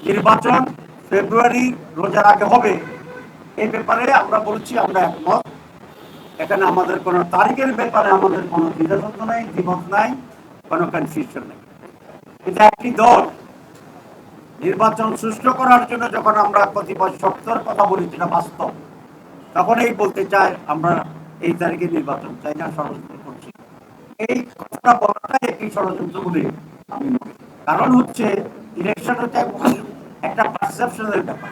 নির্বাচন ফেব্রুয়ারি রোজার আগে হবে, এই ব্যাপারে আমরা বলছি আমরা একমত। এখানে আমাদের কোনো তারিখের ব্যাপারে আমাদের কোনো দ্বিধাদ্বন্দ্ব নাই, দ্বিমত নাই, কোনো কনফিউশন নেই। কিন্তু একটি দল নির্বাচন সুষ্ঠু করার জন্য যখন আমরা কতিপয় শর্তের কথা বলি, যেটা বাস্তব, তখন এই বলতে চায় আমরা এই তারিখে নির্বাচন চাই না, ষড়যন্ত্র করছি। এই কথাটা বলাটাই একটি ষড়যন্ত্র বলে আমি মনে করি। কারণ হচ্ছে ইলেকশন হচ্ছে একটা পারসেপশনের ব্যাপার।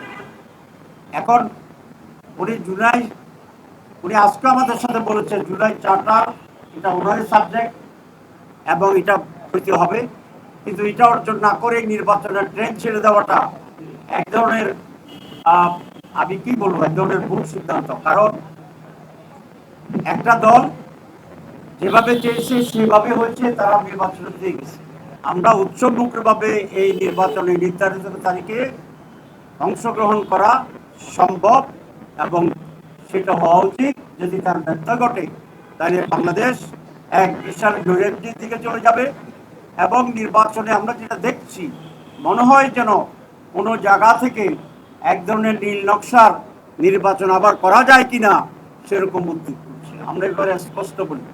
এখন উনি আজকে আমাদের সাথে বলেছেন জুলাই চার্টার এটা ওনারই সাবজেক্ট এবং এটা হইতে হবে, কিন্তু এটা অর্জন না করে নির্বাচনের ট্রেন ছেড়ে দেওয়াটা এক ধরনের আমি কি বলবো, এক ধরনের ভুল সিদ্ধান্ত। কারণ একটা দল যেভাবে চেয়েছে সেভাবে হয়েছে, তারা নির্বাচনে দিয়ে গেছে। আমরা উৎসবমুখরভাবে এই নির্বাচনে নির্ধারিত তারিখে অংশগ্রহণ করা সম্ভব এবং সেটা হওয়া উচিত। যদি তার ব্যর্থ ঘটে তাহলে বাংলাদেশ এক বিশাল নৈরাজ্যের দিকে চলে যাবে এবং নির্বাচনে আমরা যেটা দেখছি মনে হয় যেন কোনো জায়গা থেকে এক ধরনের নীল নকশার নির্বাচন আবার করা যায় কিনা সেরকম উদ্যোগ করছে। আমরা এবারে স্পষ্ট বলি,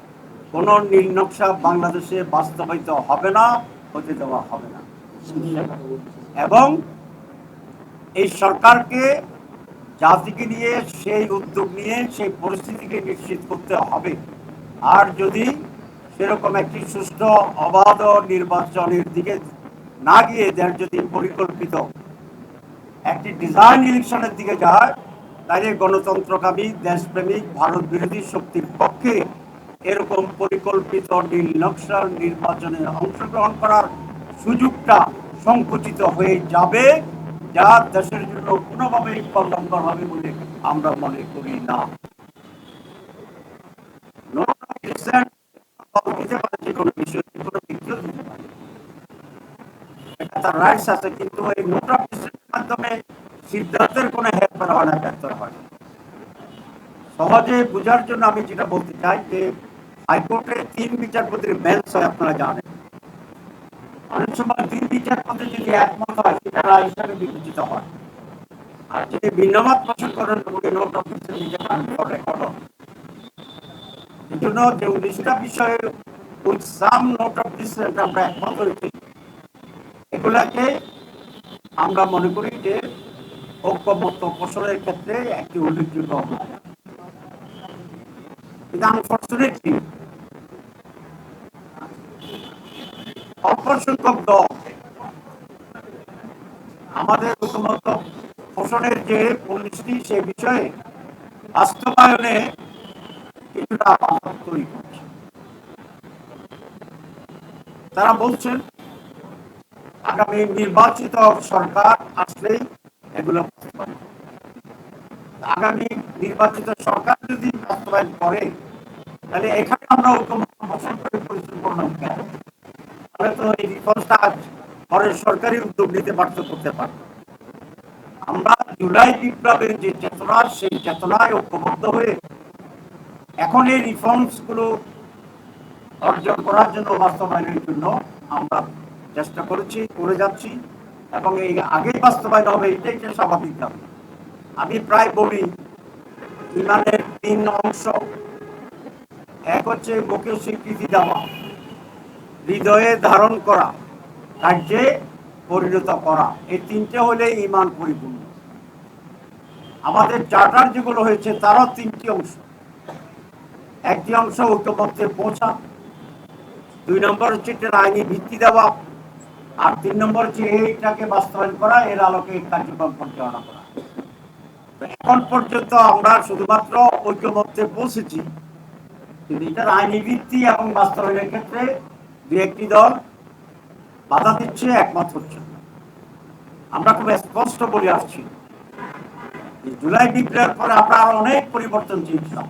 কোনো নীল নকশা বাংলাদেশে বাস্তবায়িত হবে না, হতে দেওয়া হবে না। এবং এই সরকারকে জাতিকে নিয়ে সেই উদ্যোগ নিয়ে সেই পরিস্থিতিকে নিশ্চিত করতে হবে। আর যদি সেরকম একটি সুষ্ঠু অবাধ নির্বাচনের দিকে না গিয়ে দেয়, যদি পরিকল্পিত একটি ডিজাইন ইলেকশনের দিকে যায়, তাহলে গণতন্ত্রকামী দেশপ্রেমিক ভারত বিরোধী শক্তির পক্ষে এরকম পরিকল্পিত নীল নকশার নির্বাচনে অংশগ্রহণ করার সুযোগটা সংকুচিত হয়ে যাবে, যা দেশের জন্য কোনোভাবেই কল্যাণকর হবে বলে আমরা মনে করি না। যে কোনো বিষয়ে কোনো বিদ্রোহ দিতে পারে, এটা তার রাইটস আছে, কিন্তু এই নোট অফ ডিসেন্টের মাধ্যমে সিদ্ধান্তের কোনো হেরফের হয় না, ব্যর্থ হয়। সহজে বোঝার জন্য আমি যেটা বলতে চাই যে হাইকোর্টের 3 বিচারপতির বেঞ্চ হয়, আপনারা জানেন। অনেক সময় 3 বিচারপতি যদি একমত হয় সেটা রায় হিসাবে বিবেচিত হয়, আর যদি ভিন্নমত পোষণ করেন নোট অফ ডিসেন্ট নিজে রেকর্ড হয়। এই জন্য যে 19টা বিষয়ে সাম নোট অফ ডিসেন্ট আমরা একমত হয়েছি, এগুলাকে আমরা মনে করি যে ঐক্যমত পোষণের ক্ষেত্রে একটি উল্লেখযোগ্য অবদান। কিন্তু আনফর্চুনেটলি অল্প সংখ্যক দল আমাদের ঐক্যমত পোষণের যে পরিস্থিতি সে বিষয়ে বাস্তবায়নে কিছুটা বাধা তৈরি করছে। তারা বলছেন আগামী নির্বাচিত সরকার আসলেই এগুলো বাস্তবায়ন। আগামী নির্বাচিত সরকার যদি বাস্তবায়ন করে তাহলে এখানে আমরা ঐক্যমত পোষণ করে পরিস্থিতি কেন, তাহলে তো এই রিফর্মটা পরের সরকারি উদ্যোগ নিতে পারত, করতে পারত। আমরা জুলাই বিপ্লবের যে চেতনা, সেই চেতনায় ঐক্যবদ্ধ হয়ে এখন এই রিফর্মস গুলো অর্জন করার জন্য, বাস্তবায়নের জন্য আমরা চেষ্টা করেছি, করে যাচ্ছি এবং এই আগেই বাস্তবায়ন হবে, এটাই যে স্বাভাবিক দাবি। আমি প্রায় বলি ইমানের 3 অংশ, এক হচ্ছে মুখে স্বীকৃতি দেওয়া, হৃদয়ে ধারণ করা, কার্যে পরিণত করা। এই 3টে হলে ইমান পরিপূর্ণ। আমাদের চার্টার যেগুলো হয়েছে তারও 3টি অংশ। একটি অংশ ঐক্যমত্যে পৌঁছা, 2 নম্বর হচ্ছে এটার আইনি ভিত্তি দেওয়া, আর 3 নম্বর হচ্ছে এইটাকে বাস্তবায়ন করা, এর আলোকে কার্যক্রম পরিচালনা করা। এখন পর্যন্ত আমরা শুধুমাত্র ঐক্যমত্যে পৌঁছেছি, কিন্তু এটার আইনি ভিত্তি এবং বাস্তবায়নের ক্ষেত্রে 2-1টি দল বাধা দিচ্ছে, একমত হচ্ছে। আমরা খুব স্পষ্ট বলে আসছি, জুলাই বিপ্লবের পরে আমরা আরো অনেক পরিবর্তন চেয়েছিলাম,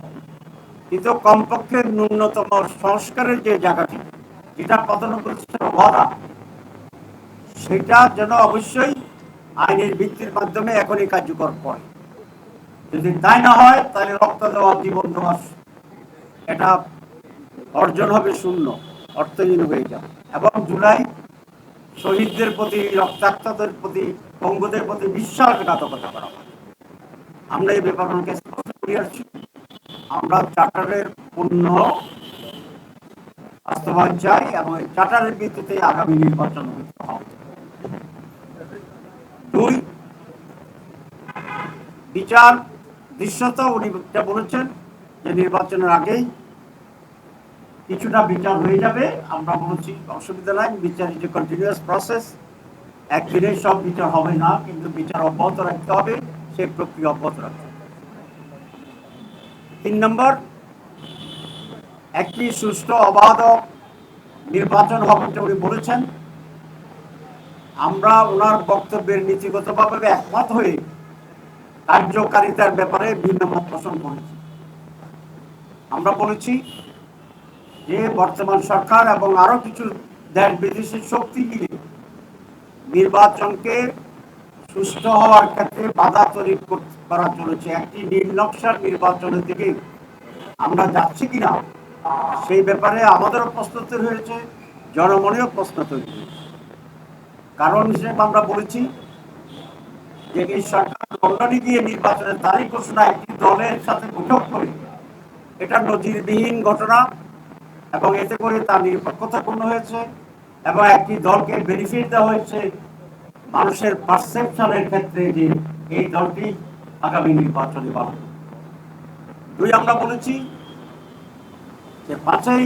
কিন্তু কমপক্ষে ন্যূনতম সংস্কারের যে জায়গাটি, যেটা পদানুপ্রতিষ্ঠার বাধা, সেটা যেন অবশ্যই আইনের ভিত্তির মাধ্যমে এখনই কার্যকর করে। যদি তাই না হয় তাহলে রক্ত দেওয়া, জীবন দেওয়া, এটা অর্জন হবে শূন্য, অর্থহীন হয়ে যাবে। এবং জুলাই শহীদদের প্রতি, রক্তাক্তদের প্রতি, পঙ্গুদের প্রতি বিশ্বাসঘাতকতা করা হয়। আমরা এই ব্যাপারকে স্পষ্ট করে আসছি। আমরা চার্টারের পূর্ণ বাস্তবায়ন চাই এবং এই চার্টারের ভিত্তিতে আগামী নির্বাচন হতে হবে। 2, বিচার দৃশ্যত উনি বলেছেন যে নির্বাচনের আগেই কিছুটা বিচার হয়ে যাবে। আমরা বলছি অসুবিধা নাই, বিচার ইজ এ কন্টিনিউয়াস প্রসেস। একদিনে সব বিচার হবে না, কিন্তু বিচার অব্যাহত রাখতে হবে, সেই প্রক্রিয়া অব্যাহত রাখতে হবে। 3 নম্বর, একটি সুষ্ঠু অবাধ নির্বাচন হবে উনি বলেছেন। আমরা ওনার বক্তব্যের নীতিগতভাবে একমত হয়ে কার্যকারিতার ব্যাপারে ভিন্ন মত পোষণ করেছি। আমরা বলেছি যে বর্তমান সরকার এবং আরো কিছু দেশ বিদেশি শক্তি মিলে নির্বাচনকে সুষ্ঠু হওয়ার ক্ষেত্রে বাধা তৈরি করা চলেছে। একটি নির্নকশার নির্বাচনের দিকে আমরা যাচ্ছি কিনা সেই ব্যাপারে আমাদেরও প্রশ্ন তৈরি হয়েছে, জনমনেও প্রশ্ন তৈরি হয়েছে। কারণ হিসেবে আমরা বলেছি যে এই সরকার লন্ডনে গিয়ে নির্বাচনের তারিখ ঘোষণা একটি দলের সাথে বৈঠক করে, এটা নজিরবিহীন ঘটনা এবং এতে করে তার নিরপেক্ষতা পূর্ণ হয়েছে এবং একটি দলকে বেনিফিট দেওয়া হয়েছে মানুষের পারসেপশনের ক্ষেত্রে যে এই দলটি আগামী নির্বাচনে পাবে। 2, আমরা বলেছি যে 5ই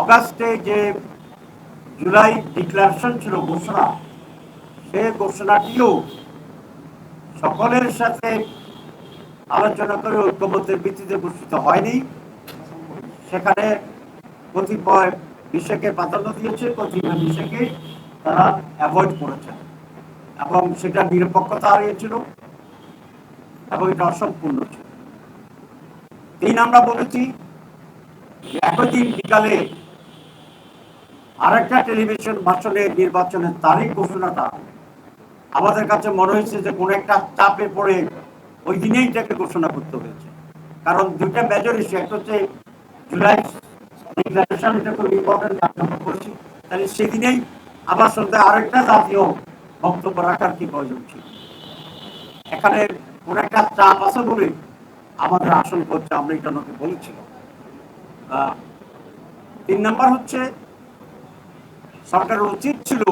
অগাস্টে যে জুলাই ডিক্লারেশন ছিল, ঘোষণা, সে ঘোষণাটিও সকলের সাথে আলোচনা করে ঐক্যবদ্ধের ভিত্তিতে ঘোষিত হয়নি। সেখানে কতিপয় বিষয়কে প্রাধান্য দিয়েছে, কতিপয় বিষয়কে তারা অ্যাভয়েড করেছে এবং সেটা নিরপেক্ষতা হারিয়েছিল এবং এটা অসম্পূর্ণ ছিল। 3, আমরা বলেছি যে একই দিন বিকালে আরেকটা টেলিভিশন ভাষণে নির্বাচনের তারিখ ঘোষণাটা আমাদের কাছে মনে হয়েছে যে কোনো একটা চাপে পড়ে ওই দিনেই এটাকে ঘোষণা করতে হয়েছে। কারণ দুইটা মেজর ইস্যু, একটা হচ্ছে জুলাই ডিক্লারেশন, এটা খুব ইম্পর্টেন্ট আমরা করেছি, তাহলে সেদিনেই আবার সন্ধ্যায় আরেকটা জাতীয় বক্তব্য রাখার কি প্রয়োজন ছিল। এখানে কোনো একটা চাপ আছে বলে আমাদের আসল করছে, আমরা এটা ওনাকে বলেছিলাম। 3 নম্বর হচ্ছে সরকারের উচিত ছিল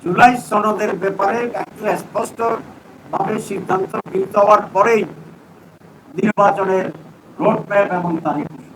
জুলাই সনদের ব্যাপারে একটু স্পষ্ট ভাবে সিদ্ধান্ত গৃহীত হওয়ার পরেই নির্বাচনের রোড ম্যাপ এবং তারিখ